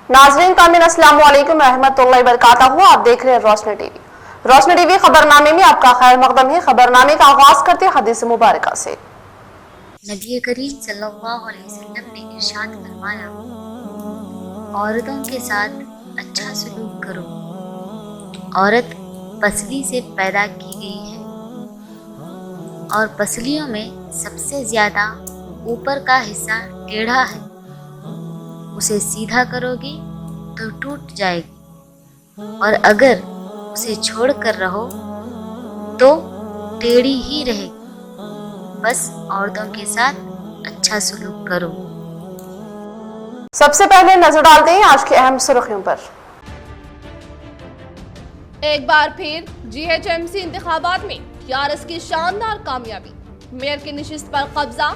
नाजरीन कामिन अस्सलाम वालेकुम रहमतुल्लाहि व बरकातहू। आप देख रहे हैं रोशनी टीवी। रोशनी टीवी खबरनामे में आपका खैर मकदम है। खबरनामे का आगाज करते हैं हदीस मुबारका से। नबी करीम सल्लल्लाहु अलैहि वसल्लम ने इरशाद फरमाया, औरतों के साथ अच्छा सलूक करो। औरत पसली से पैदा की गई है और पसलियों में सबसे ज्यादा ऊपर का हिस्सा टेढ़ा है। उसे सीधा करोगी तो टूट जाएगी और अगर उसे छोड़ कर रहो तो टेढ़ी ही रहेगी। बस औरतों के साथ अच्छा सलूक करो। सबसे पहले नजर डालते हैं आज की अहम सुर्खियों पर। एक बार फिर जीएचएमसी इंतखाबात में टीआरएस की शानदार कामयाबी। मेयर की नशिस्त पर कब्जा,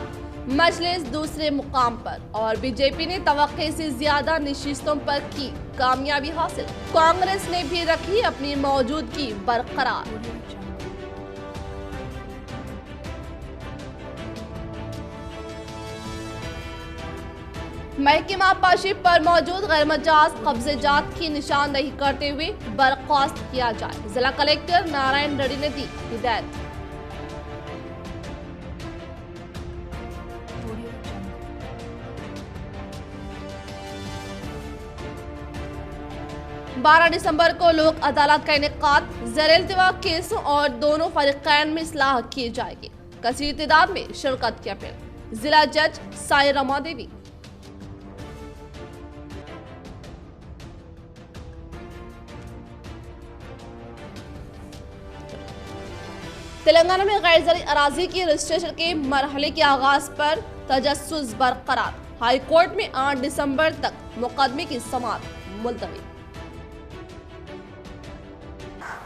मजलिस दूसरे मुकाम पर और बीजेपी ने तवक्के से ज्यादा नशिस्तों पर की कामयाबी हासिल। कांग्रेस ने भी रखी अपनी मौजूदगी बरकरार। महकमा पाशी पर मौजूद गैरमजाज कब्जेजात की निशानदेही करते हुए बर्खास्त किया जाए। जिला कलेक्टर नारायण रेड्डी ने दी हिदायत। बारह दिसंबर को लोक अदालत का इनेकाद। ज़ेर-ए-इल्तिवा केसों और दोनों फरीकैन में इस्लाह की जाएगी। कसीर तादाद में शिरकत की अपील। जिला जज साई रमा देवी। तेलंगाना में गैर ज़रूरी अराजी की रजिस्ट्रेशन के मरहले के आगाज पर तजस्सुस बरकरार। हाई कोर्ट में 8 दिसंबर तक मुकदमे की समाअत मुलतवी।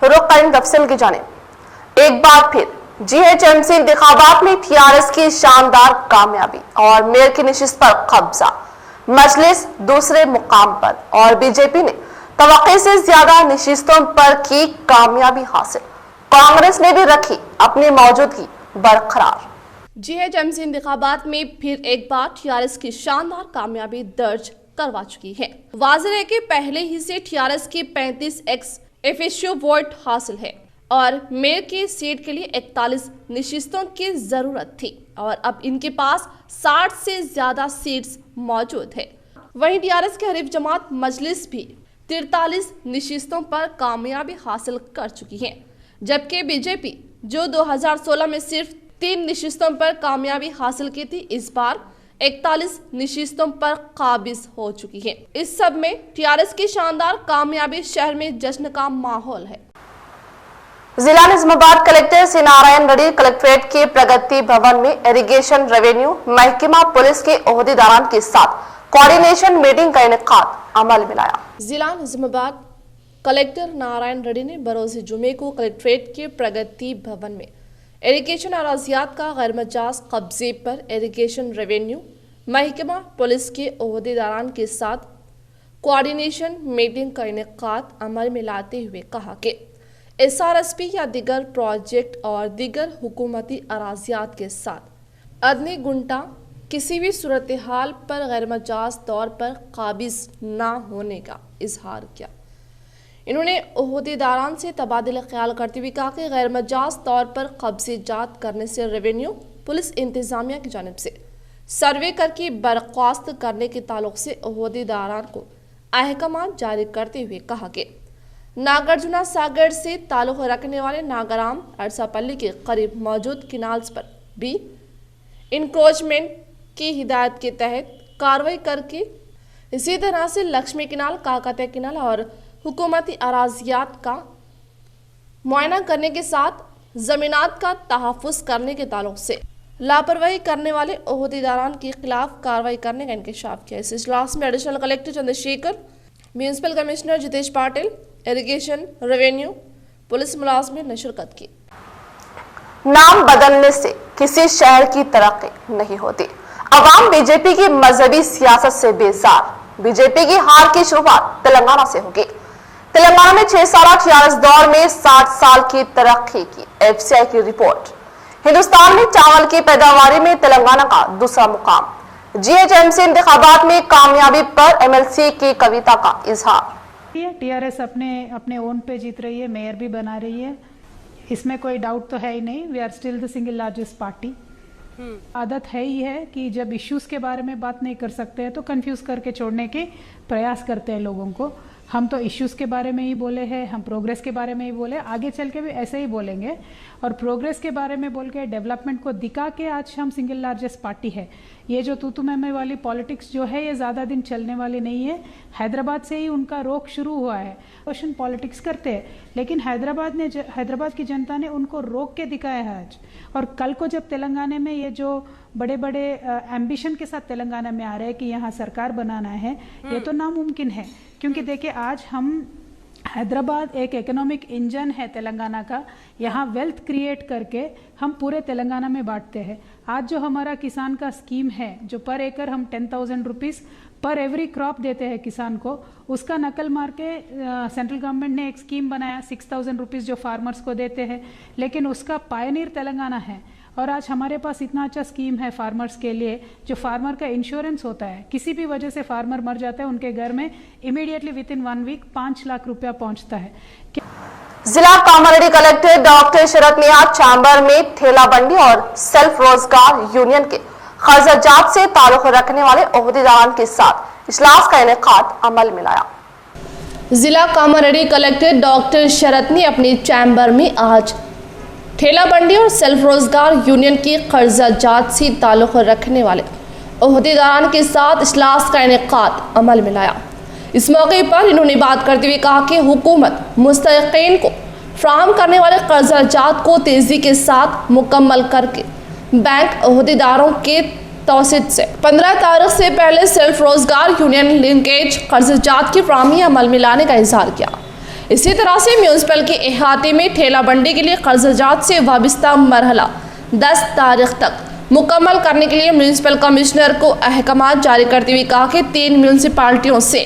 रुख करें तफसील की जानिब। एक बार फिर जीएचएमसी इंतखाबात में टीआरएस की शानदार कामयाबी और मेयर की नशिस्त पर कब्जा, मजलिस दूसरे मुकाम पर और बीजेपी ने तवक्के से ज्यादा नशिस्तों पर की कामयाबी हासिल। कांग्रेस ने भी रखी अपनी मौजूदगी बरकरार। जीएचएमसी इंतखाबात में फिर एक बार टीआरएस की शानदार कामयाबी दर्ज करवा चुकी है। वाज़ेह है कि पहले ही से टीआरएस की 35 एक्स एफिशियो वोट हासिल है और मेयर की सीट के लिए 41 नशिस्तों की जरूरत थी और अब इनके पास 60 से ज्यादा सीट्स मौजूद है। वहीं टीआरएस के हरीफ जमात मजलिस भी 43 नशिस्तों पर कामयाबी हासिल कर चुकी है, जबकि बीजेपी जो 2016 में सिर्फ 3 नशिस्तों पर कामयाबी हासिल की थी, इस बार 41 नशिस्तों पर काबिज हो चुकी है। इस सब में टीआरएस की शानदार कामयाबी शहर में जश्न का माहौल है। जिला निजामाबाद कलेक्टर से नारायण रेड्डी कलेक्ट्रेट के प्रगति भवन में इरिगेशन, रेवेन्यू, महकमा पुलिस के ओहदेदारान के साथ कोऑर्डिनेशन मीटिंग का इनेकाद अमल में लाया। जिला निजामाबाद कलेक्टर नारायण रेड्डी ने बरोज़ जुमे को कलेक्ट्रेट के प्रगति भवन में इरिगेशन अराजियात का गैरमजाज कब्जे पर इरिगेशन, रेवेन्यू, महकमा पुलिस के ओहदेदारान के साथ कोऑर्डिनेशन मीटिंग का इनेकाद अमल में लाते हुए कहा कि एसआरएसपी या दीगर प्रोजेक्ट और दीगर हुकूमती अराजियात के साथ अदनी गुंटा किसी भी सूरत हाल पर गैरमजाज तौर पर काबिज ना होने का इजहार किया। इन्होंने ओहदेदारान से तबादला ख्याल करते हुए कहा कि गैरमजाज तौर पर कब्जेजात करने से रेवेन्यू पुलिस इंतजामिया की जानिब से सर्वे करके बर्खास्त करने के ताल्लुक से ओहदेदारान को अहकामात जारी करते हुए कहा कि नागार्जुना सागर से ताल्लुक रखने वाले नागाराम अरसापल्ली के करीब मौजूद किनाल्स पर भी इंक्रोचमेंट की हिदायत के तहत कार्रवाई करके इसी तरह से लक्ष्मी किनाल, काकत्या किनाल और हुकूमती अराजियात का मुआयना करने के साथ जमीनात का तहफ़्फ़ुज़ करने के ताल्लुक से लापरवाही करने वाले ओहदेदारान के खिलाफ कार्रवाई करने का इंकशाफ किया। इस इजलास में additional collector Chandrashekhar, municipal commissioner Jitesh Patil, irrigation, revenue, police मुलाजमीन ने शिरकत की। नाम बदलने से किसी शहर की तरक्की नहीं होती। अवाम बीजेपी की मजहबी सियासत से बेजार। बीजेपी की हार की शुरुआत तेलंगाना से होगी। तेलंगाना में 6 साल टीआरएस दौर में 60 साल की तरक्की की एफसीआई की रिपोर्ट। हिंदुस्तान में चावल की पैदावारी में तेलंगाना का दूसरा मुकाम। जीएचएमसी इंतखाबात में कामयाबी पर एमएलसी की कविता का इजहार। टीआरएस अपने ओन पे जीत रही है, मेयर भी बना रही है, इसमें कोई डाउट तो है ही नहीं। We are still the single largest party. आदत है ही है कि जब इश्यूज के बारे में बात नहीं कर सकते हैं तो कंफ्यूज करके छोड़ने के प्रयास करते हैं लोगों को। हम तो इश्यूज के बारे में ही बोले हैं, हम प्रोग्रेस के बारे में ही बोले, आगे चल के भी ऐसे ही बोलेंगे। और प्रोग्रेस के बारे में बोल के डेवलपमेंट को दिखा के आज हम सिंगल लार्जेस्ट पार्टी है। ये जो तू मैं वाली पॉलिटिक्स जो है ये ज़्यादा दिन चलने वाली नहीं है। हैदराबाद से ही उनका रोक शुरू हुआ है। क्वेश्चन पॉलिटिक्स करते हैं, लेकिन हैदराबाद की जनता ने उनको रोक के दिखाया है आज। और कल को जब तेलंगाना में ये जो बड़े बड़े एम्बिशन के साथ तेलंगाना में आ रहे हैं कि यहाँ सरकार बनाना है, ये तो नामुमकिन है। क्योंकि देखिए आज हम हैदराबाद एक इकोनॉमिक इंजन है तेलंगाना का, यहाँ वेल्थ क्रिएट करके हम पूरे तेलंगाना में बांटते हैं। आज जो हमारा किसान का स्कीम है, जो पर एकड़ हम 10,000 रुपीज़ पर एवरी क्रॉप देते हैं किसान को, उसका नकल मार के सेंट्रल गवर्नमेंट ने एक स्कीम बनाया 6,000 रुपीज़ जो फार्मर्स को देते हैं, लेकिन उसका पायनियर तेलंगाना है। और आज हमारे पास इतना अच्छा स्कीम है फार्मर्स के लिए, जो फार्मर का इंश्योरेंस होता है, किसी भी वजह से फार्मर मर जाता है उनके घर में immediately within 1 week 5 lakh रुपया पहुंचता है। जिला कामारेड्डी कलेक्टर डॉक्टर शरद ने आज चैम्बर में ठेला बंडी और सेल्फ रोजगार यूनियन के खर्चाजात से ताल्लुक रखने वाले ओहदेदारों के साथ इजलास का इनेकाद अमल में लाया। जिला कामारेड्डी कलेक्टर डॉक्टर शरद ने अपने चैम्बर में आज ठेला बंडी और सेल्फ रोजगार यूनियन की कर्जाजात से ताल्लुक़ रखने वाले ओहदेदारान के साथ इजलास का इनेकाद अमल में लाया। इस मौके पर इन्होंने बात करते हुए कहा कि हुकूमत मुस्तहिक़ीन को फ्राहम करने वाले कर्जाजात को तेज़ी के साथ मुकम्मल करके बैंक ओहदेदारों के तौसीत से 15 तारीख से पहले सेल्फ रोजगार यूनियन लिंकेज कर्जाजात की फ्राहमी अमल में लाने का इजहार किया। इसी तरह से म्यूनसिपल के अहाते में ठेला बंडी के लिए कर्जाजात से वाबस्ता मरहला 10 तारीख तक मुकम्मल करने के लिए म्यूनसिपल कमिश्नर को अहकामात जारी करते हुए कहा कि 3 म्यूनसिपालिटियों से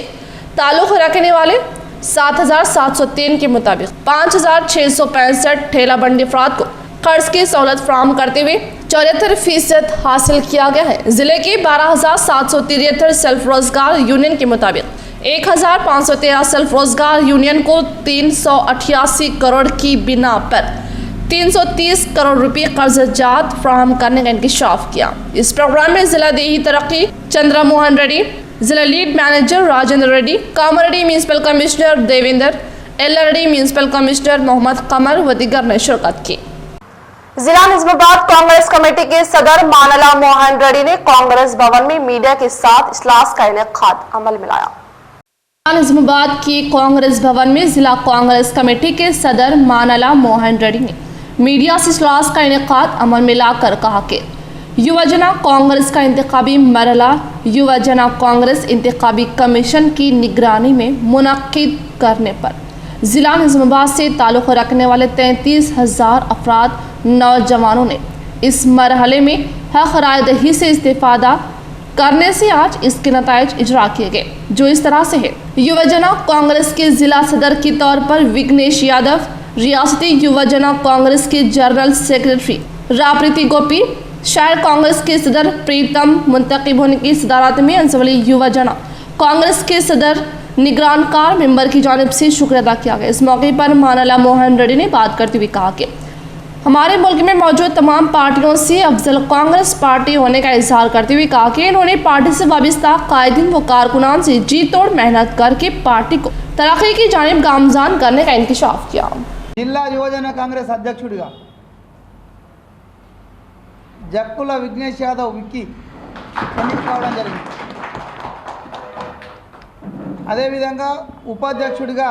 ताल्लुक़ रखने वाले 7,703 के मुताबिक 5,665 ठेला बंडी अफराद को कर्ज की सहूलत फ्राहम करते हुए 74% हासिल किया गया है। जिले के 12,773 सेल्फ रोजगार यूनियन के मुताबिक 1,513 सेल्फ रोजगार यूनियन को 388 करोड़ की बिना पर 330 करोड़ रुपए कर्जाजात फ्राहम करने का इंकशाफ किया। इस प्रोग्राम में जिला देही तरक्की चंद्रा मोहन रेड्डी, जिला lead manager Rajendra Reddy, Kamareddy municipal commissioner Devendra, LRD municipal commissioner Mohammed Qamar व दीगर ने शिरकत की। जिला निजामाबाद कांग्रेस कमेटी के सदर मानला मोहन रेड्डी ने कांग्रेस भवन में मीडिया के साथ इजलास का इनेकाद अमल में लाया। निजामाबाद की कांग्रेस भवन में जिला कांग्रेस कमेटी के सदर मानला मोहन रेड्डी ने मीडिया से इजलास का इनेकाद अमल में लाकर कहा कि युवजना कांग्रेस का इंतखाबी मरहला युवजना कांग्रेस इंतखाबी कमीशन की निगरानी में मुनक्किद करने पर जिला निजामाबाद से ताल्लुक़ रखने वाले 33,000 अफराद नौजवानों ने इस मरहले में हक रायदही से इस्तेफादा करने से आज इसके नताइज इजरा किए गए, जो इस तरह से है। युवजना कांग्रेस के जिला सदर के तौर पर विघ्नेश यादव, रियासती युवजना कांग्रेस के जनरल सेक्रेटरी राप्रीति गोपी, शहर कांग्रेस के सदर प्रीतम मुंतकिब होने की सदारत में अंसवली युवजना कांग्रेस के सदर निगरानकार मेंबर की जानिब से शुक्र अदा किया गया। इस मौके पर मानला मोहन रेड्डी ने बात करते हुए कहा कि हमारे मुल्क में मौजूद तमाम पार्टियों से अफजल कांग्रेस पार्टी होने का इजहार करते हुए कहा कि इन्होंने पार्टी से वाबस्ता कायदीन व कारकुनान से जी तोड़ मेहनत करके पार्टी को तरक्की की जानिब गामजान करने का इंकशाफ किया। जिला युवजन कांग्रेस अध्यक्षुडिगा जक्कुल विघ्नेश यादव विक्की ఎన్నిక కావడం జరిగింది। అదేవిధంగా ఉపాధ్యక్షుడిగా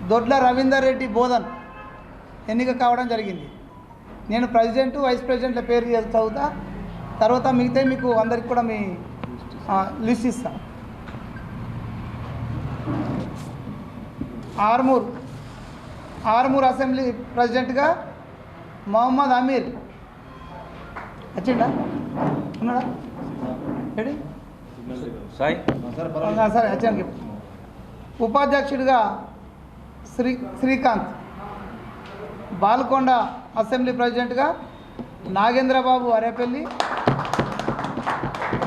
దొడ్ల రవీందర్ రెడ్డి బోధన్ ఎన్నిక కావడం జరిగింది। నేను ప్రెసిడెంట్ వైస్ ప్రెసిడెంట్ల పేరు చదువుతా, తర్వాత మిగతా మీకు అందరికి కూడా మీ లిస్ట్ ఇస్తా। ఆర్మూర్ అసెంబ్లీ ప్రెసిడెంట్గా మొహమ్మద్ అమీర్ వచ్చిండా ఉన్నాడా రెడీ సరే వచ్చాను। ఉపాధ్యక్షుడిగా శ్రీకాంత్, బాల్కొండ అసెంబ్లీ ప్రెసిడెంట్గా నాగేంద్రబాబు అరేపల్లి,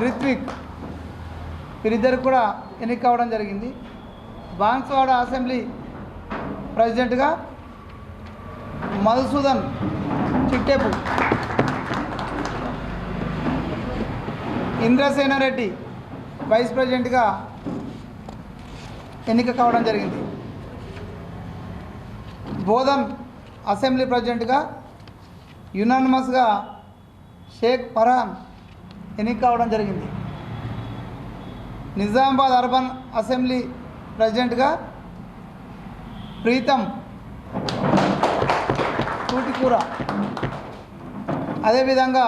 రిత్విక్ వీరిద్దరు కూడా ఎన్నిక కావడం జరిగింది. బాన్స్వాడ అసెంబ్లీ ప్రెసిడెంట్గా మధుసూదన్ చిట్టెపు, ఇంద్రసేనారెడ్డి వైస్ ప్రెసిడెంట్గా ఎన్నిక కావడం జరిగింది. బోధన్ అసెంబ్లీ ప్రెసిడెంట్గా యునానిమస్గా షేక్ ఫర్హాన్ ఎన్నిక కావడం జరిగింది. నిజామాబాద్ అర్బన్ అసెంబ్లీ ప్రెసిడెంట్గా ప్రీతం తూటికూర, అదేవిధంగా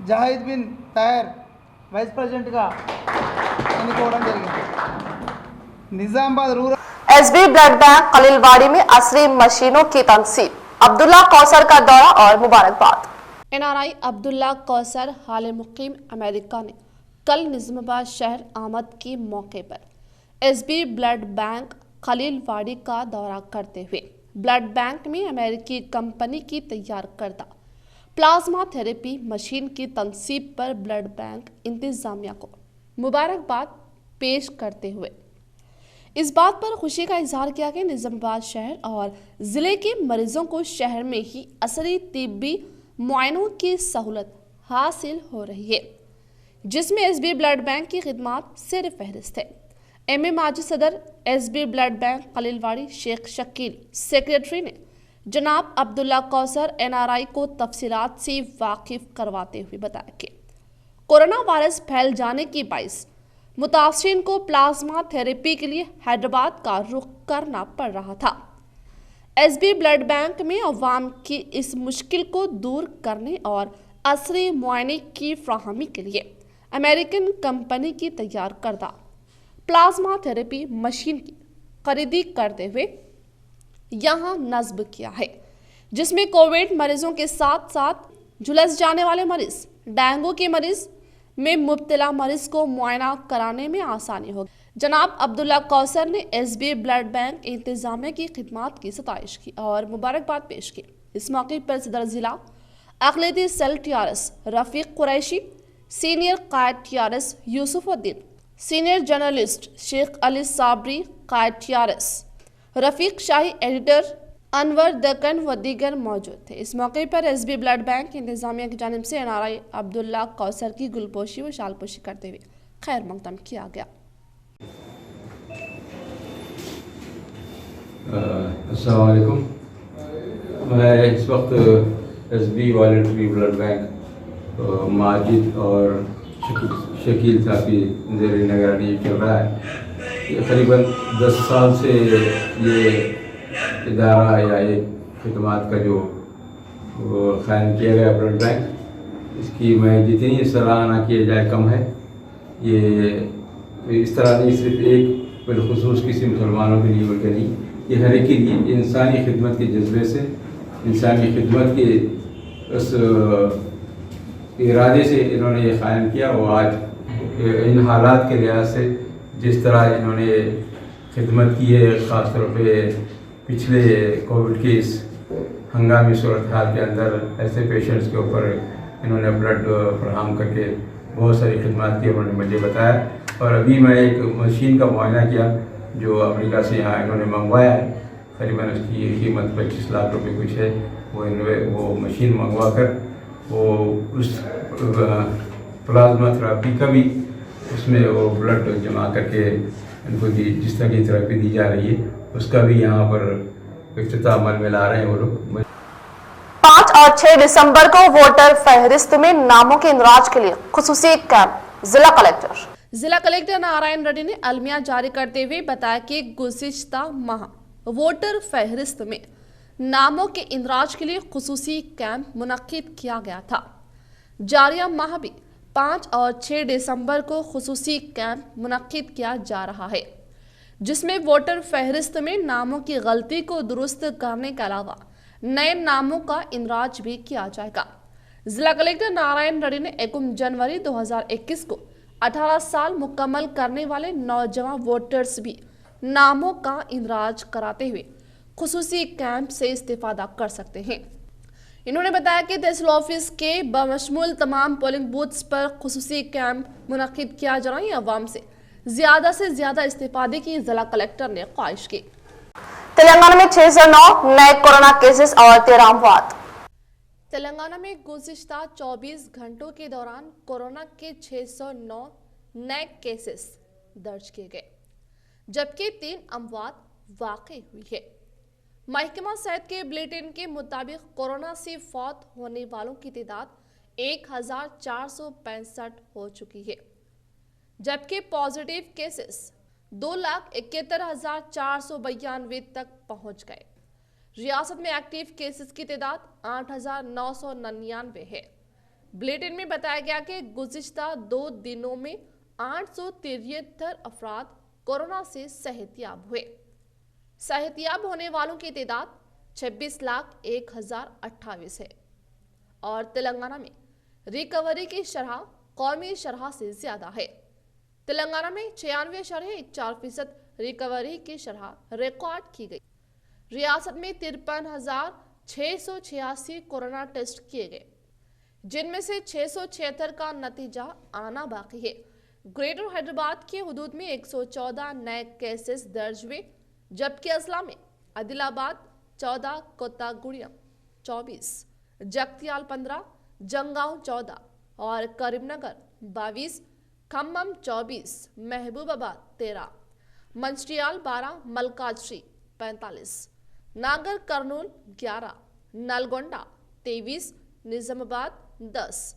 జహీద్ బిన్ తయర్ వైస్ ప్రెసిడెంట్గా ఎన్నుకోవడం జరిగింది. Nizamabad rural SB blood bank Khaleelwadi में असली मशीनों की तनसीब, अब्दुल्ला कौसर का दौरा और मुबारकबाद। एनआरआई अब्दुल्ला कौसर हाल मुकीम अमेरिका ने कल निजामाबाद शहर आमद के मौके पर एसबी ब्लड बैंक खलीलवाड़ी का दौरा करते हुए ब्लड बैंक में अमेरिकी कंपनी की तैयार करदा प्लाज्मा थेरेपी मशीन की तनसीब पर ब्लड बैंक इंतजामिया को मुबारकबाद पेश करते हुए इस बात पर खुशी का इजहार किया कि निजामाबाद शहर और ज़िले के मरीजों को शहर में ही असली तिब्बी मुआयनों की सहूलत हासिल हो रही है, जिसमें एसबी ब्लड बैंक की खिदमत सिर फहरिस्त है। एमए माजी सदर SB blood bank Khaleelwadi Sheikh Shakeel secretary ने जनाब अब्दुल्ला कौसर एनआरआई को तफसीलात से वाकिफ करवाते हुए बताया कि कोरोना वायरस फैल जाने की बाइस मुतासिरीन को प्लाज्मा थेरेपी के लिए हैदराबाद का रुख करना पड़ रहा था। एसबी ब्लड बैंक में अवाम की इस मुश्किल को दूर करने और असली मुआयने की फ्राहमी के लिए अमेरिकन कंपनी की तैयार करदा प्लाज्मा थेरेपी मशीन की खरीदी करते हुए यहाँ नस्ब किया है, जिसमें कोविड मरीजों के साथ साथ झुलस जाने वाले मरीज, डेंगू के मरीज में मुब्तला मरीज को मुआयना कराने में आसानी होगी। जनाब अब्दुल्ला कौसर ने एसबी ब्लड बैंक इंतजामिया की खिदमत की सताइश की और मुबारकबाद पेश की। इस मौके पर सदर जिला अक़लियती cell TRS Rafiq Qureshi, senior कायद TRS Yusufuddin, senior journalist Sheikh Ali Sabri कायद टीआरएस, रफ़ीक शाही एडिटर अनवर दक्कन व दीगर मौजूद थे। इस मौके पर एसबी ब्लड बैंक इंतजामिया की जानिब से एनआरआई अब्दुल्ला कौसर की गुलपोशी व शालपोशी करते हुए खैर मकदम किया गया। अस्सलाम वालेकुम। मैं इस वक्त SB voluntary blood bank Majid और शकील साहब की ज़ेर निगरानी चल रहा है। ये करीबन 10 साल से ये इदारा या एक खिदमत का जो क़ायम किया गया ब्लड बैंक, इसकी मैं जितनी सराहना किया जाए कम है। ये इस तरह नहीं सिर्फ एक बिलखुसूस किसी मुसलमानों के लिए बल्कि नहीं, ये हर एक के लिए इंसानी खिदमत के जज्बे से, इंसानी खिदमत के उस इरादे से इन्होंने ये क़ायम किया। और आज इन हालात के लिहाज से जिस तरह इन्होंने खिदमत की है, ख़ास तौर पे पिछले कोविड के इस हंगामी सूरत हाल के अंदर ऐसे पेशेंट्स के ऊपर इन्होंने ब्लड फराहम करके बहुत सारी खिदमत की, उन्होंने मुझे बताया। और अभी मैं एक मशीन का मुआयना किया जो अमेरिका से यहाँ इन्होंने मंगवाया है, करीबन उसकी कीमत 25 लाख रुपए कुछ है। वो मशीन मंगवा कर वो उस प्लाज्मा थेरेपी का भी उसमें वो ब्लड जमा करके इनको जिस तरह की थेरेपी दी जा रही है उसका भी यहाँ पर इफ्तिताह अमल में ला रहे हैं वो लोग। 5 और 6 दिसंबर को वोटर फहरिस्त में नामों के इंदराज के लिए खुसूसी कैंप, जिला कलेक्टर नारायण रेड्डी ने अलमिया जारी करते हुए बताया कि गुज़िश्ता माह वोटर फहरिस्त में नामों के इंदराज के लिए खुसूसी कैंप मुनक्किद किया गया था। जारिया माह भी 5 और 6 दिसंबर को खुसूसी कैंप मुनक्किद किया जा रहा है, जिसमें वोटर फहरिस्त में नामों की गलती को दुरुस्त करने के अलावा नए नामों का इंदराज भी किया जाएगा। जिला कलेक्टर नारायण रेड्डी ने 1 जनवरी 2021 को 18 साल मुकम्मल करने वाले नौजवान वोटर्स भी नामों का इंदराज कराते हुए खुसूसी कैंप से इस्तेफादा कर सकते हैं। इन्होंने बताया कि तहसील ऑफिस के बमशमूल तमाम पोलिंग बूथ्स पर खुसूसी कैंप मुनक्किद किया जा रहा है। अवाम से ज्यादा इस्तेफादे की जिला कलेक्टर ने ख्वाहिश की। तेलंगाना में 609 नए कोरोना केसेस और 13 अमवात। तेलंगाना में गुज़िश्ता 24 घंटों के दौरान कोरोना के 609 नए केसेस दर्ज किए गए, जबकि 3 अमवात वाकई हुई है। महकमा सेहत के बुलेटिन के मुताबिक कोरोना से फौत होने वालों की तादाद 1465 हो चुकी है, जबकि पॉजिटिव केसेस 2,71,492 तक पहुंच गए। रियासत में एक्टिव केसेस की तादाद 8,999 है। बुलेटिन में बताया गया कि गुज़िश्ता 2 दिनों में 873 अफराद कोरोना से सेहतियाब हुए। सेहतियाब होने वालों की तादाद 26,01,028 है और तेलंगाना में रिकवरी की शरह कौमी शरह से ज्यादा है। तेलंगाना में 96.4% रिकवरी की शरह रिकॉर्ड की गई। रियासत में 53,686 कोरोना टेस्ट किए गए, जिनमें से 676 का नतीजा आना बाकी है। ग्रेटर हैदराबाद के हुदूद में 114 नए केसेस दर्ज हुए, जबकि असला में आदिलाबाद 14, कोत्तागुड़ियम 24, जगतियाल 15, जंगांव 14 और करीमनगर 22, खम्मम 24, महबूबाबाद 13, मंचियाल 12, मलकाजगिरी 45, नागर कर्नूल 11, नलगोंडा 23, निजामाबाद 10,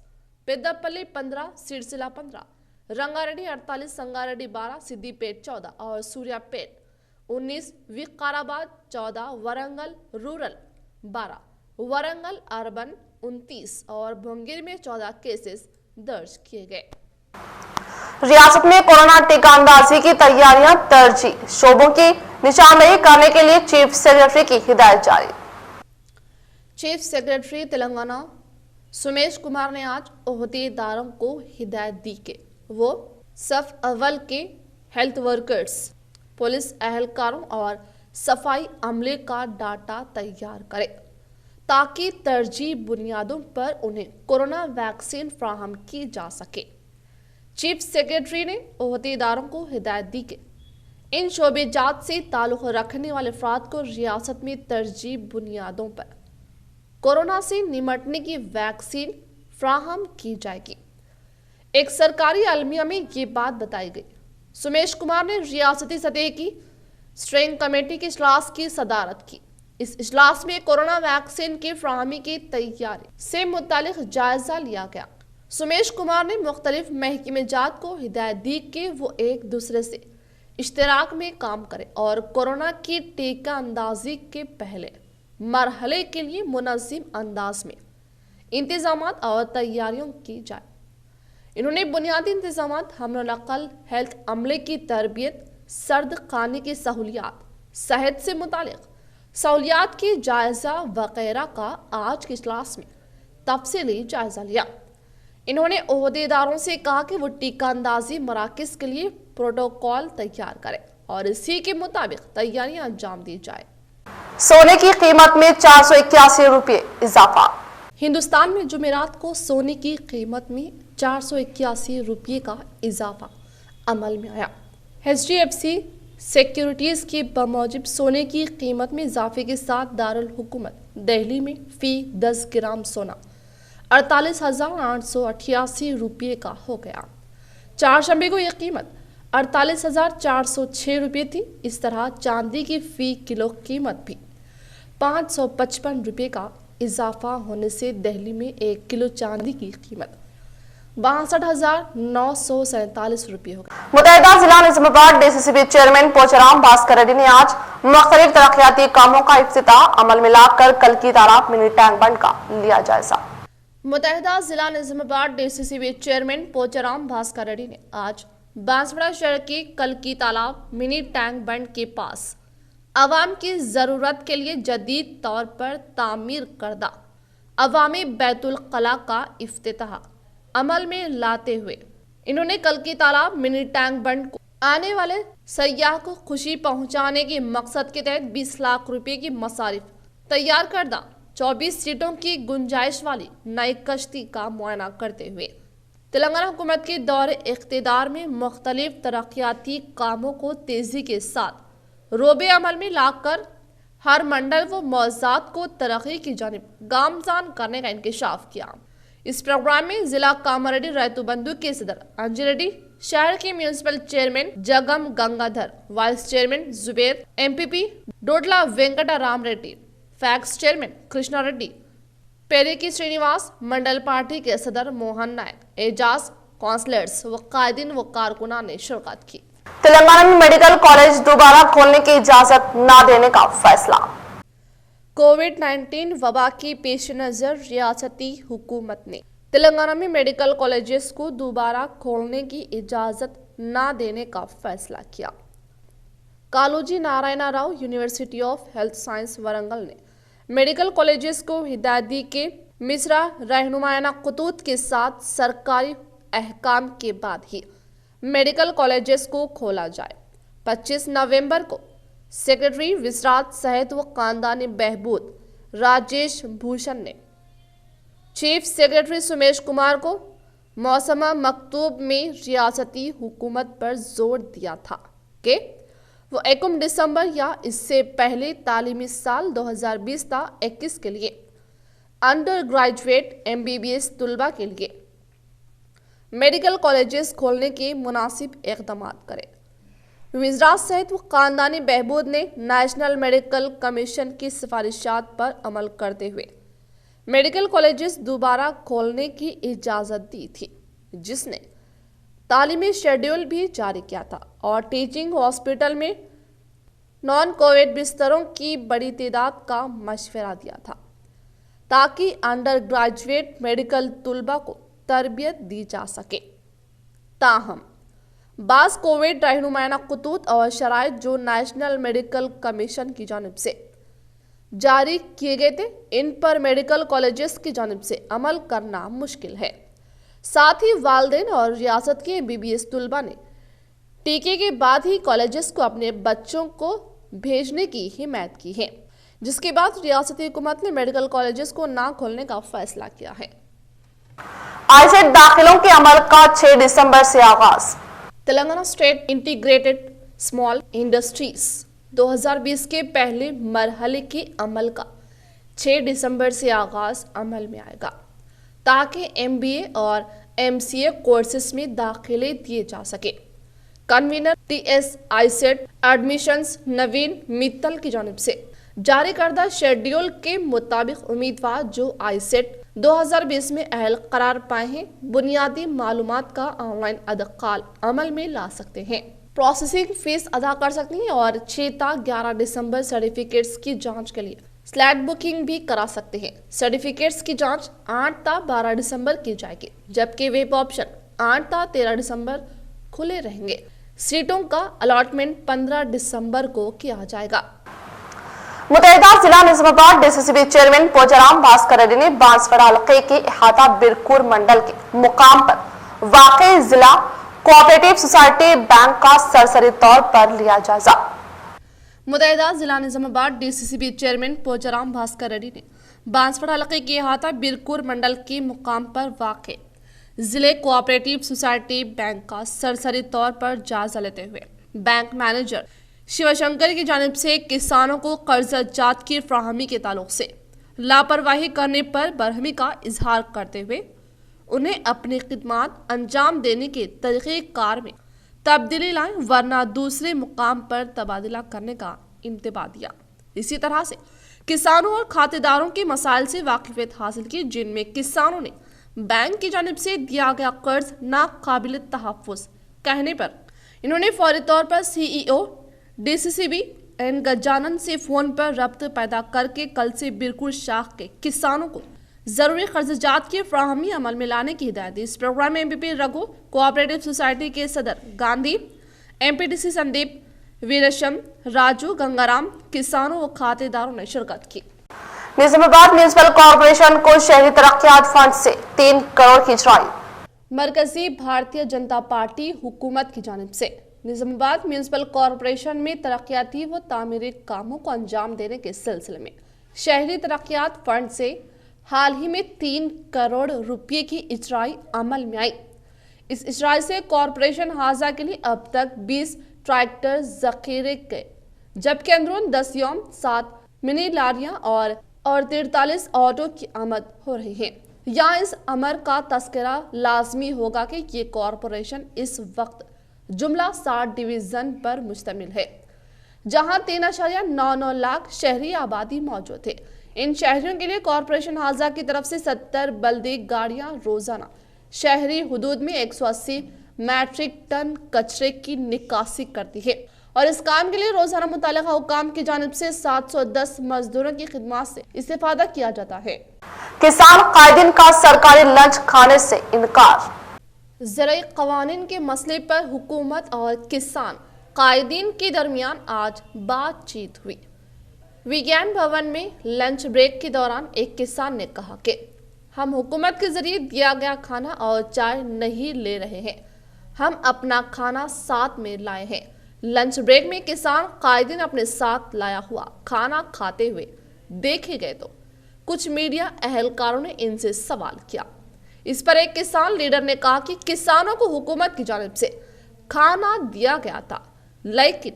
पेद्दापल्ली 15, सिरसिला 15, रंगारेड्डी 48, संगारेड्डी 12, सिद्दीपेट 14 और सूर्यापेट 19, विकाराबाद 14, वरंगल रूरल 12, वरंगल अर्बन 29 और भोंगिर में 14 केसेस दर्ज किए गए। रियासत में कोरोना टीका अंदाजी की तैयारियां तरजीह शोबों की निशानदेही करने के लिए चीफ सेक्रेटरी की हिदायत जारी। चीफ सेक्रेटरी तेलंगाना सुमेश कुमार ने आज ओहदेदारों को हिदायत दी कि वो सफ अव्वल के हेल्थ वर्कर्स, पुलिस एहलकारों और सफाई अमले का डाटा तैयार करें, ताकि तरजीह बुनियादों पर उन्हें कोरोना वैक्सीन फ्राहम की जा सके। चीफ सेक्रेटरी ने ओहदेदारों को हिदायत दी कि इन शोबेजात से ताल्लुक़ रखने वाले अफराद को रियासत में तरजीह बुनियादों पर कोरोना से निमटने की वैक्सीन फ्राहम की जाएगी। एक सरकारी अलमिया में ये बात बताई गई। सुमेश कुमार ने रियासती सतह की स्ट्रेंग कमेटी के इजलास की सदारत की। इस इजलास में कोरोना वैक्सीन की फ्राहमी की तैयारी से मुतालिक जायजा लिया गया। सुमेश कुमार ने मुख्तलिफ महकमेजात को हिदायत दी कि वो एक दूसरे से इश्तराक में काम करें और कोरोना की टीका अंदाजी के पहले मरहले के लिए मुनज़्ज़म अंदाज में इंतजामात और तैयारियों की जाए। इन्होंने बुनियादी इंतजामात, हमलो नकल, हेल्थ अमले की तरबियत, सर्द खाने की सहूलियात, सेहत से मुतालिक सहूलियात की जायजा वगैरह का आज के इजलास में तफसीली जायजा लिया। इन्होंने ओहदेदारों से कहा कि वो टीका अंदाजी मराकज़ के लिए प्रोटोकॉल तैयार करें और इसी के मुताबिक तैयारियां अंजाम दी जाए। सोने की कीमत में 481 रुपये इजाफा। हिंदुस्तान में जुमेरात को सोने की कीमत में 481 रुपये का इजाफा अमल में आया। HDFC सिक्योरिटीज के बमौजिब सोने की कीमत में इजाफे के साथ दारुल हुकूमत दिल्ली में फी 10 ग्राम सोना 48,888 रुपये का हो गया। चारशंबे को यह कीमत 48,406 रुपये थी। इस तरह चांदी की फी किलो कीमत भी 555 रुपये का इजाफा होने से दिल्ली में 1 किलो चांदी की कीमत 62,947 रुपये हो गई। मुतहदा जिला निजामाबाद DCCB चेयरमैन पोचाराम भास्कर रेड्डी ने आज मुख्तलिफ तरक्याती कामों का इफ्तिताह अमल में लाकर कल की तालाब मिनी टैंक बंड का लिया जायजा। मुतहदा जिला निजामाबाद DCCB चेयरमैन पोचाराम भास्कर रेड्डी ने आज बांसवाड़ा शहर के कल की तालाब मिनी टैंक बंड के पास अवाम की ज़रूरत के लिए जदीद तौर पर तामीर करदा अवामी बैतुल कला का इफ्तिताह अमल में लाते हुए इन्होंने कल की तालाब मिनी टैंक बंड को आने वाले सयाह को खुशी पहुंचाने के मकसद के तहत 20 लाख रुपए की मसारिफ तैयार करदा 24 सीटों की गुंजाइश वाली नई कश्ती का मुआयना करते हुए तेलंगाना हुकूमत के दौरे इख्तिदार में मुख्तलिफ तरक्याती कामों को तेजी के साथ रोबे अमल में लाकर हर मंडल व मौज़ात को तरक्की की जानिब गामजान करने का इंकशाफ किया। इस प्रोग्राम में जिला कामारेड्डी रैतु बंधु के सदर अंजिरेड्डी, शहर के municipal chairman Jagam Gangadhar, vice chairman Zuber, MPP Dodla Venkata Ram Reddy, FACS chairman Krishna Reddy, Pereki Srinivas, mandal party के सदर मोहन नायक, एजाज, काउंसलर्स व कायदीन व कारकुना ने शिरकत की। तेलंगाना में मेडिकल कॉलेज दोबारा खोलने की इजाजत न देने का फैसला। कोविड-19 वबा के पेश नजर रियासती हुकूमत ने तेलंगाना में मेडिकल कॉलेजेस को दोबारा खोलने की इजाजत न देने का फैसला किया। Kaloji Narayana Rao university of health science Warangal ने मेडिकल कॉलेजेस को हिदायत दी कि मिसरा रहनुमायाना खतूत के साथ सरकारी अहकाम के बाद ही मेडिकल कॉलेजेस को खोला जाए। 25 नवंबर को सेक्रेटरी विसरात सेहत व खानदानी बहबूद राजेश भूषण ने चीफ सेक्रेटरी सुमेश कुमार को मौसमा मकतूब में रियासती हुकूमत पर जोर दिया था कि वो 1 दिसंबर या इससे पहले तालीमी साल 2020-21 के लिए अंडर ग्रेजुएट MBBS तुलबा के लिए मेडिकल कॉलेजेस खोलने के मुनासिब इक़दाम करें। वज़ारत सेहत व खानदानी बहबूद ने नेशनल मेडिकल कमीशन की सिफारिशात पर अमल करते हुए मेडिकल कॉलेजेस दोबारा खोलने की इजाज़त दी थी, जिसने तालीमी शेड्यूल भी जारी किया था और टीचिंग हॉस्पिटल में नॉन कोविड बिस्तरों की बड़ी तादाद का मशवरा दिया था ताकि अंडर ग्रेजुएट मेडिकल तुलबा को तरबियत दी जा सके। ताहम बास कोविड रहनुमायाना खतूत और शराइत जो नेशनल मेडिकल कमीशन की जानिब से जारी किए गए थे, इन पर मेडिकल कॉलेजेस की जानिब से अमल करना मुश्किल है। साथ ही वालिदैन और रियासत के MBBS तुलबा ने टीके के बाद ही कॉलेजेस को अपने बच्चों को भेजने की हिमायत की है, जिसके बाद रियासती हुकूमत ने मेडिकल कॉलेजेस को ना खोलने का फैसला किया है। आईसेट दाखिलों के अमल का 6 दिसंबर से आगाज। Telangana state integrated small industries 2020 के पहले मरहले के अमल का 6 दिसंबर से आगाज अमल में आएगा ताकि MBA और MCA कोर्सेस में दाखिले दिए जा सके। कन्वीनर TS आईसेट एडमिशंस नवीन मित्तल की जानिब से जारी करदा शेड्यूल के मुताबिक उम्मीदवार जो आईसेट 2020 में अहल करार पाए हैं, बुनियादी मालूमात का ऑनलाइन अदकाल अमल में ला सकते हैं, प्रोसेसिंग फीस अदा कर सकती हैं और 6 ta 11 दिसंबर सर्टिफिकेट्स की जांच के लिए स्लैट बुकिंग भी करा सकते हैं। सर्टिफिकेट्स की जांच 8 ta 12 दिसंबर की जाएगी, जबकि वेब ऑप्शन 8 ta 13 दिसंबर खुले रहेंगे। सीटों का अलॉटमेंट 15 दिसंबर को किया जाएगा। मुतहदा जिला निजामाबाद DCCB चेयरमैन पोचाराम भास्कर रेड्डी ने बांसवाड़ा हल्के के इहाता बिरकुर मंडल के मुकाम पर वाक़ई जिला कोऑपरेटिव सोसाइटी बैंक का सरसरी तौर पर लिया जायजा। मुतहदा जिला निजामाबाद DCCB चेयरमैन पोचाराम भास्कर रेड्डी ने बांसवाड़ा हल्के के इहाता बिरकुर मंडल के मुकाम पर वाक़ई जिले कोऑपरेटिव सोसाइटी बैंक का सरसरी तौर पर जायजा लेते हुए बैंक मैनेजर शिवशंकर की जानिब से किसानों को कर्जा जात की फ्राहमी के ताल्लुक से लापरवाही करने पर बरहमी का इजहार करते हुए उन्हें अपनी खिदमात अंजाम देने के तरीक़ेकार में तब्दीली लाएं, वरना दूसरे मुकाम पर तबादला करने का इंतबा दिया। इसी तरह से किसानों और खातेदारों के मसाइल से वाकिफियत हासिल की, जिनमें किसानों ने बैंक की जानिब से दिया गया कर्ज नाकाबिल तहफ़्फ़ुज़ कहने पर इन्होंने फौरी तौर पर CEO DCCB एन गजानन से फोन पर रब्त पैदा करके कल से बिरकुर शाख के किसानों को जरूरी कर्जजात की फ्राहमी अमल में लाने की हिदायत दी। इस प्रोग्राम में MPP रघु, कोऑपरेटिव सोसाइटी के सदर गांधी, MPDC संदीप, वीरशम, राजू, गंगाराम, किसानों व खातेदारों ने शिरकत की। निजामाबाद म्यूनिसिपल कॉर्पोरेशन को शहरी तरक्यात फंड से 3 करोड़ की जारी। मरकजी भारतीय जनता पार्टी हुकूमत की जानिब से निजामाबाद म्यूनिसिपल कॉर्पोरेशन में तरक्याती व तामीरी कामों को अंजाम देने के सिलसिले में शहरी तरक्यात फंड से हाल ही में 3 करोड़ रुपए की इजराई अमल में आई। इस इजराई से कॉरपोरेशन हाजा के लिए अब तक 20 ट्रैक्टर जखीरे गए, जबकि अंदरून 10 यौम 7 मिनी लारियां और 43 ऑटो की आमद हो रही है। यहाँ इस अमर का तस्करा लाजमी होगा कि ये कॉरपोरेशन इस वक्त जुमला 60 डिवीजन पर मुश्तमिल है, जहां 3.99 लाख शहरी आबादी मौजूद है। इन शहरियों के लिए कॉरपोरेशन हाजा की तरफ से 70 बल्दी गाड़ियां रोजाना शहरी हुदूद में 180 मैट्रिक टन कचरे की निकासी करती है और इस काम के लिए रोजाना मुतालिका हुकाम की जानिब से 710 मजदूरों की खिदमत से इस्तेफादा किया जाता है। किसान कायदीन का सरकारी लंच खाने से इनकार। ज़राई क़वानीन के मसले पर हुकूमत और किसान कायदीन के दरमियान आज बातचीत हुई। विज्ञान भवन में लंच ब्रेक के दौरान एक किसान ने कहा कि हम हुकूमत के जरिए दिया गया खाना और चाय नहीं ले रहे हैं, हम अपना खाना साथ में लाए हैं। लंच ब्रेक में किसान कायदीन अपने साथ लाया हुआ खाना खाते हुए देखे गए तो कुछ मीडिया अहलकारों ने इनसे सवाल किया। इस पर एक किसान लीडर ने कहा कि किसानों को हुकूमत की जानिब से खाना दिया गया था, लेकिन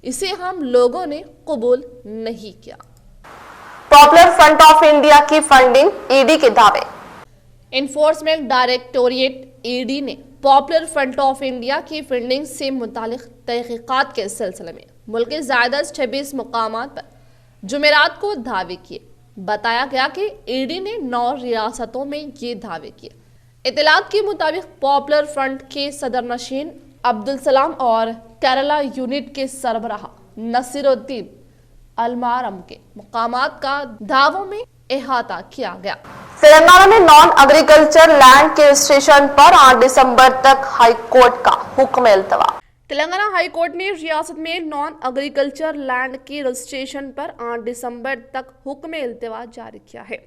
इसे हम लोगों ने कबूल नहीं किया। पॉपुलर फ्रंट ऑफ इंडिया की फंडिंग ईडी के दावे। इन्फोर्समेंट डायरेक्टोरेट ईडी ने पॉपुलर फ्रंट ऑफ इंडिया की फंडिंग से मुतालिक तहकीकात के सिलसिले में मुल्क के ज़्यादा 26 मुकामात पर जुमेरात को दावे किए। बताया गया कि ईडी ने 9 रियासतों में ये दावे किए। इतलात के मुताबिक पॉपुलर फ्रंट के सदर नशीन अब्दुल सलाम और केरला यूनिट के सरबराह नसीरुद्दीन अलमारम के मुकामात का दावों में इहाता किया गया। तेलंगाना में नॉन एग्रीकल्चर लैंड के रजिस्ट्रेशन पर 8 दिसंबर तक हाई कोर्ट का हुक्म इल्तवा। तेलंगाना हाई कोर्ट ने रियासत में नॉन एग्रीकल्चर लैंड के रजिस्ट्रेशन पर 8 दिसंबर तक हुक्म इल्तवा जारी किया है।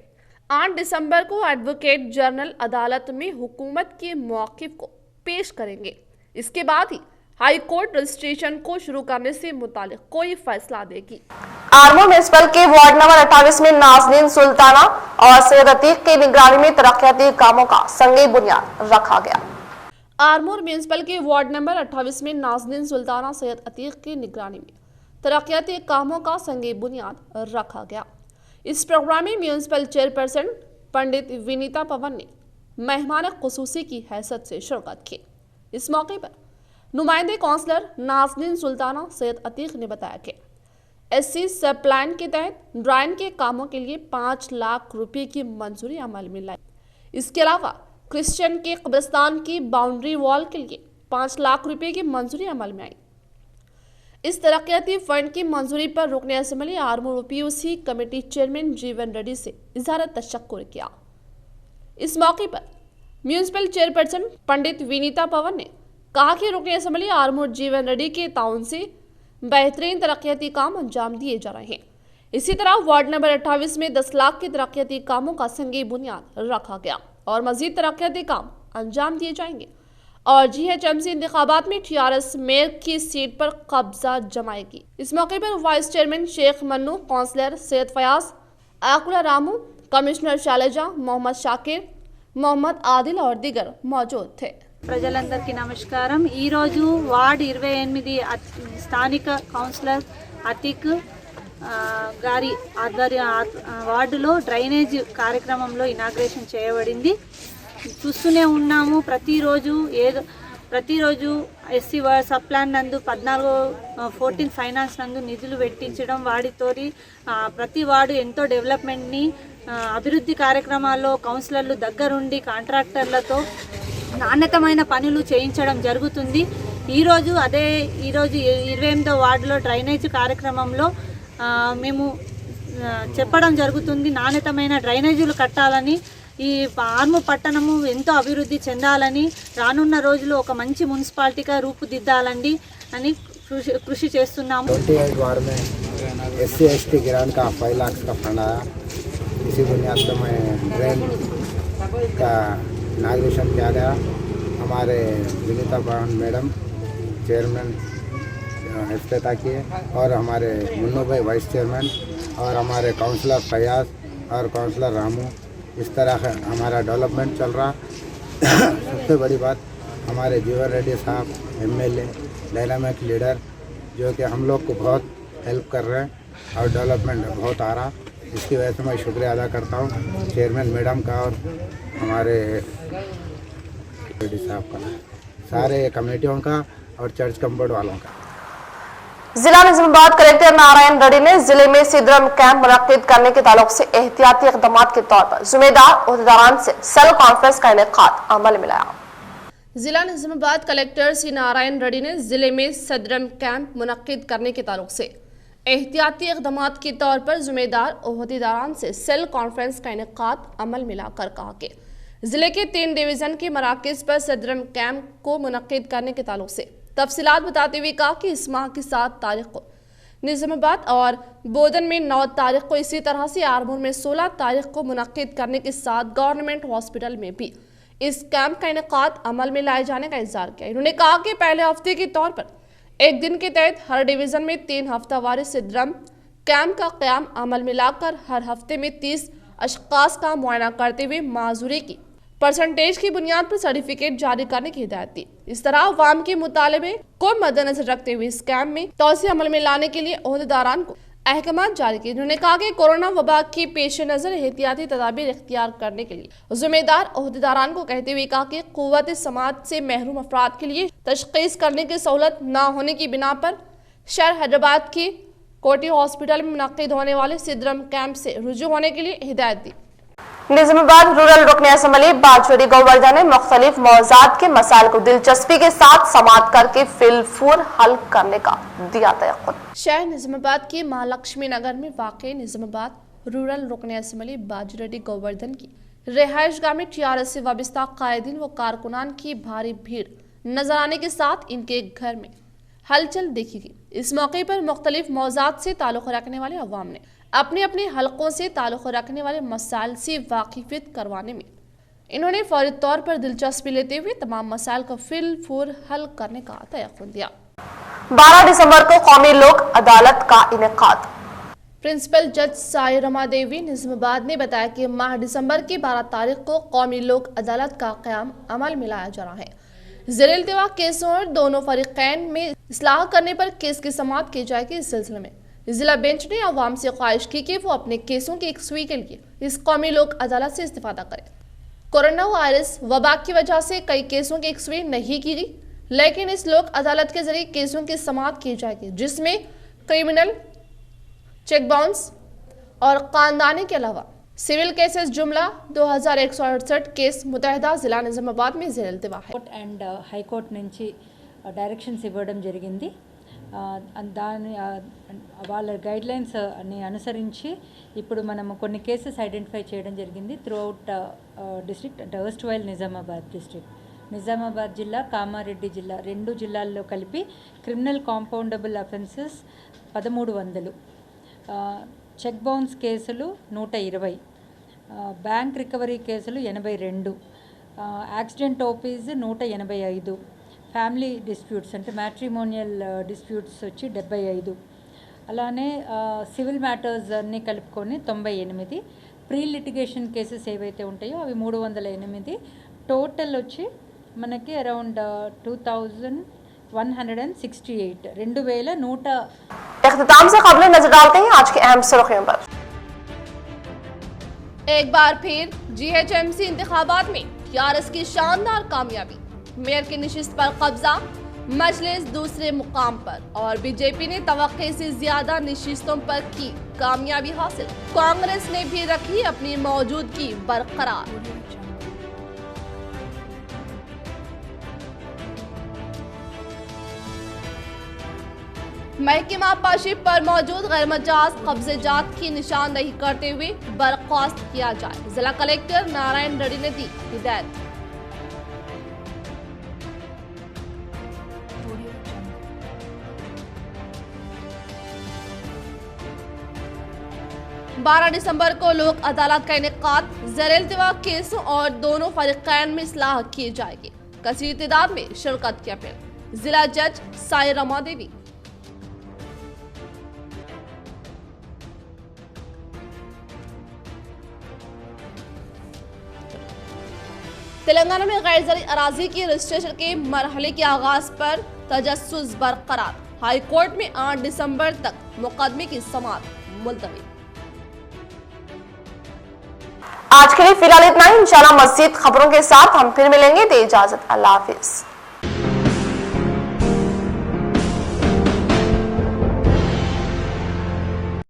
8 दिसंबर को एडवोकेट जनरल अदालत में हुकूमत के मौक़िफ़ को पेश करेंगे। इसके बाद ही हाई कोर्ट रजिस्ट्रेशन को शुरू करने से मुतालिक कोई फैसला देगी। आरमूर म्यूनिसिपल के वार्ड नंबर 28 में नाज़नीन सुल्ताना और सैयद अतीक की निगरानी में तरक्याती कामों का संगे बुनियाद रखा गया। आरमूर म्यूनिसिपल के वार्ड नंबर 28 में नाज़नीन सुल्ताना सैयद अतीक की निगरानी में तरक्याती कामों का संगे बुनियाद रखा गया। इस प्रोग्राम में म्यूनिसिपल चेयरपर्सन पंडित विनीता पवन ने मेहमान खुसूसी की हैसियत से शिरकत की। इस मौके पर नुमाइंदे काउंसलर नाज़नीन सुल्ताना सैयद अतीक ने बताया कि एससी सब प्लान के तहत ड्राइन के कामों के लिए 5 लाख रुपए की मंजूरी अमल में लाई। इसके अलावा क्रिश्चियन के कब्रिस्तान की बाउंड्री वॉल के लिए 5 लाख रुपए की मंजूरी अमल में आई। इस तरक्याती फंड की मंजूरी पर रुकन assembly Armoor PUC committee chairman जीवन रेड्डी से इजहार तशक्कुर किया। इस मौके पर म्यूनिसिपल चेयरपर्सन पंडित विनीता पवन ने कहा कि रुकन असम्बली आरमूर जीवन रेड्डी के ताउन से बेहतरीन तरक्याती काम अंजाम दिए जा रहे हैं। इसी तरह वार्ड नंबर 28 में 10 लाख के तरक्याती कामों का संगी बुनियाद रखा गया और मजीद तरक्याती काम अंजाम दिए जाएंगे। और GHMC इंतखाबात में TRS मेयर की सीट पर कब्जा जमाएगी। इस मौके पर vice chairman Sheikh Mannu, councillor Syed Fayaz, Akula Ramu, commissioner Shailaja, Mohammed Shakir, Mohammed Adil और दीगर मौजूद थे। ప్రజలందరికీ నమస్కారం। ఈరోజు వార్డ్ 28 స్థానిక కౌన్సిలర్ అతిక్ గారి వార్డులో డ్రైనేజ్ కార్యక్రమంలో ఇనాగ్రేషన్ చేయబడింది। చూస్తూనే ఉన్నాము ప్రతిరోజు ఎస్సీ సబ్ ప్లాన్ నందు 14 ఫైనాన్స్ నందు నిధులు పెట్టించడం, వాడితోటి ప్రతి వార్డు ఎంతో డెవలప్మెంట్ని అభివృద్ధి కార్యక్రమాల్లో కౌన్సిలర్లు దగ్గరుండి కాంట్రాక్టర్లతో నాణ్యతమైన పనులు చేయించడం జరుగుతుంది। ఈరోజు 28వ వార్డులో డ్రైనేజ్ కార్యక్రమంలో మేము చెప్పడం జరుగుతుంది, నాణ్యతమైన డ్రైనేజీలు కట్టాలని, ఈ ఆర్మూర్ పట్టణము ఎంతో అభివృద్ధి చెందాలని, రానున్న రోజుల్లో ఒక మంచి మున్సిపాలిటీగా రూపుదిద్దాలండి అని కృషి చేస్తున్నాము। 28 वार्ड में SC/ST ग्रांट का 5 लाख का फंड आया। इसी बुनियाद पर मैं ड्रेन का इनाग्रेशन किया गया। हमारे विनीता पवन मैडम चेयरमैन इफ्तिताह किए और हमारे मुन्नू भाई वाइस चेयरमैन और हमारे काउंसलर फयाज और काउंसलर रामू, इस तरह का हमारा डेवलपमेंट चल रहा। सबसे बड़ी बात हमारे जीवन रेड्डी साहब MLA डायनामिक लीडर, जो कि हम लोग को बहुत हेल्प कर रहे हैं और डेवलपमेंट बहुत आ रहा। इसकी वजह से मैं शुक्रिया अदा करता हूँ चेयरमैन मैडम का और हमारे रेड्डी साहब का, सारे कमेटियों का और चर्च कंपाउंड वालों का। जिला निजामाबाद कलेक्टर नारायण रेड्डी ने जिले में सिद्रम कैंप मुनक्किद करने के ताल्लुक से एहतियाती इक़दाम के तौर पर जिम्मेदार अहदेदारान से सेल कॉन्फ्रेंस का इनेकाद अमल में लाया। जिला निजामाबाद कलेक्टर श्री नारायण रेड्डी ने जिले में सदरम कैंप मुनक्किद करने के ताल्लुक से एहतियाती इक़दाम के तौर पर जिम्मेदार अहदेदारान से सेल कॉन्फ्रेंस का इनेकाद अमल में लाकर कहा कि जिले के 3 डिवीज़न के मराकज़ पर सदरम कैंप को मुनक्किद करने के ताल्लुक से तफसीलात बताते हुए कहा कि इस माह की 7 तारीख को निजामाबाद और बोधन में 9 तारीख को, इसी तरह से आरमूर में 16 तारीख को मुनक्किद करने के साथ गवर्नमेंट हॉस्पिटल में भी इस कैंप का इनेकाद अमल में लाए जाने का इंतजार किया। इन्होंने कहा कि पहले हफ्ते के तौर पर एक दिन के तहत हर डिवीज़न में 3 हफ्तावारी सिद्रम कैंप का क़याम अमल में लाकर हर हफ्ते में 30 अशख़ास का मुआयना करते हुए माजूरी की परसेंटेज की बुनियाद पर सर्टिफिकेट जारी करने की हिदायत दी। इस तरह अवाम के मुतालबे को मद्देनजर रखते हुए इस कैंप में तौसीए अमल में लाने के लिए अहदेदारान को अहकाम जारी किए। उन्होंने कहा कि कोरोना वबा के पेश नज़र एहतियाती तदाबीर इख्तियार करने के लिए जिम्मेदार अहदेदारान को कहते हुए कहा कि क़ुव्वत समात से महरूम अफराद के लिए तशख़ीस करने की सहूलत न होने की बिना पर शहर हैदराबाद के कोटी हॉस्पिटल में मुनक्किद होने वाले सिद्रम कैंप से रुजू होने के लिए हिदायत दी। निजामाबाद रूरल रुकन असम्बली बाजवड़ी गोवर्धन ने मुख्तलिफ मौज़ूआत के मसाइल को दिलचस्पी के साथ समाअत करके फिलफूर हल करने का दिया तयक़्क़ुन। शहर निजामाबाद के महालक्ष्मी नगर में वाक़ निजामाबाद रूरल रुकन असम्बली बाजवड़ी गोवर्धन की रिहाइश गाह में TRS से वाबस्ता कायदीन व कारकुनान की भारी भीड़ नजर आने के साथ इनके घर में हलचल देखी गई। इस मौके पर मुख्तलिफ मौज़ूआत से ताल्लुक़ रखने वाले अवाम ने अपने अपने हलकों से ताल्लुक़ रखने वाले मसाइल से वाकिफियत करवाने में इन्होंने फौरी तौर पर दिलचस्पी लेते हुए तमाम मसाइल का फिलफूर हल करने का तयक़्क़ुन दिया। 12 दिसंबर को कौमी लोक अदालत का इनेकाद। प्रिंसिपल जज साई रमा देवी निजामाबाद ने बताया कि माह दिसंबर की 12 तारीख को कौमी लोक अदालत का क़याम अमल में लाया जा रहा है। ज़ेर-ए-इल्तिवा केसों और दोनों फरीक़ैन में इस्लाह करने पर केस की समाअत की जाएगी। इस सिलसिले में जिला बेंच ने अवाम से ख्वाहिश की कि वो अपने केसों की यकसुई के लिए इस कौमी लोक अदालत से इस्तिफादा करें। कोरोना वायरस वबा की वजह से कई केसों की यकसुई नहीं की गई, लेकिन इस लोक अदालत के जरिए केसों की समाअत की जाएगी, जिसमें क्रिमिनल, चेक बाउंस और खानदानी के अलावा सिविल केसेस जुमला 2168 केस मुतहदा जिला निजामाबाद में ज़ेर-ए-इल्तिवा है। అండ్ హైకోర్టు నుంచి డైరెక్షన్స్ ఇవ్వడం జరిగింది. దాని వాళ్ళ గైడ్లైన్స్ అన్ని అనుసరించి ఇప్పుడు మనము కొన్ని కేసెస్ ఐడెంటిఫై చేయడం జరిగింది త్రూ అవుట్ డిస్ట్రిక్ట్, అంటే first while Nizamabad district, Nizamabad జిల్లా, కామారెడ్డి జిల్లా, 2 జిల్లాల్లో కలిపి criminal compoundable offences 1300, cheque bounce కేసులు 120, బ్యాంక్ రికవరీ కేసులు 82, యాక్సిడెంట్ ఓపీస్ 185, ఫ్యామిలీ డిస్ప్యూట్స్ అంటే మ్యాట్రిమోనియల్ డిస్ప్యూట్స్ వచ్చి 75, అలానే సివిల్ మ్యాటర్స్ అన్నీ కలుపుకొని 98, ప్రీ లిటిగేషన్ కేసెస్ ఏవైతే ఉంటాయో అవి 308, టోటల్ వచ్చి మనకి అరౌండ్ 2168, 2100। इख्तिताम से खबरें नजर डालते हैं आज के अहम सुर्खियों पर। एक बार फिर GHMC इंतखाबात में TRS की शानदार कामयाबी, मेयर की निशिस्त पर कब्जा, मजलिस दूसरे मुकाम पर और बीजेपी ने तवक्के से ज्यादा निशिस्तों पर की कामयाबी हासिल। कांग्रेस ने भी रखी अपनी मौजूदगी बरकरार। महकमा पाशिप पर मौजूद गैरमजाज कब्जेजात की निशानदही करते हुए बर्खास्त किया जाए, जिला कलेक्टर नारायण रेड्डी ने दी हिदायत। बारह दिसंबर को लोक अदालत का इनेकाद, ज़ेर-ए-इल्तिवा केसों और दोनों फरीक़ैन में इस्लाह की जाएगी। कसीर तादाद में शिरकत की अपील, जिला जज साई रमा देवी। तेलंगाना में गैर ज़रूरी अराजी की रजिस्ट्रेशन के मरहले के आगाज पर तजस्सुस बरकरार। हाई कोर्ट में 8 दिसंबर तक मुकदमे की समाअत मुलतवी। आज के लिए फिलहाल इतना ही। इंशाल्लाह मज़ीद खबरों के साथ हम फिर मिलेंगे। दे इजाजत, अल्लाह हाफिज।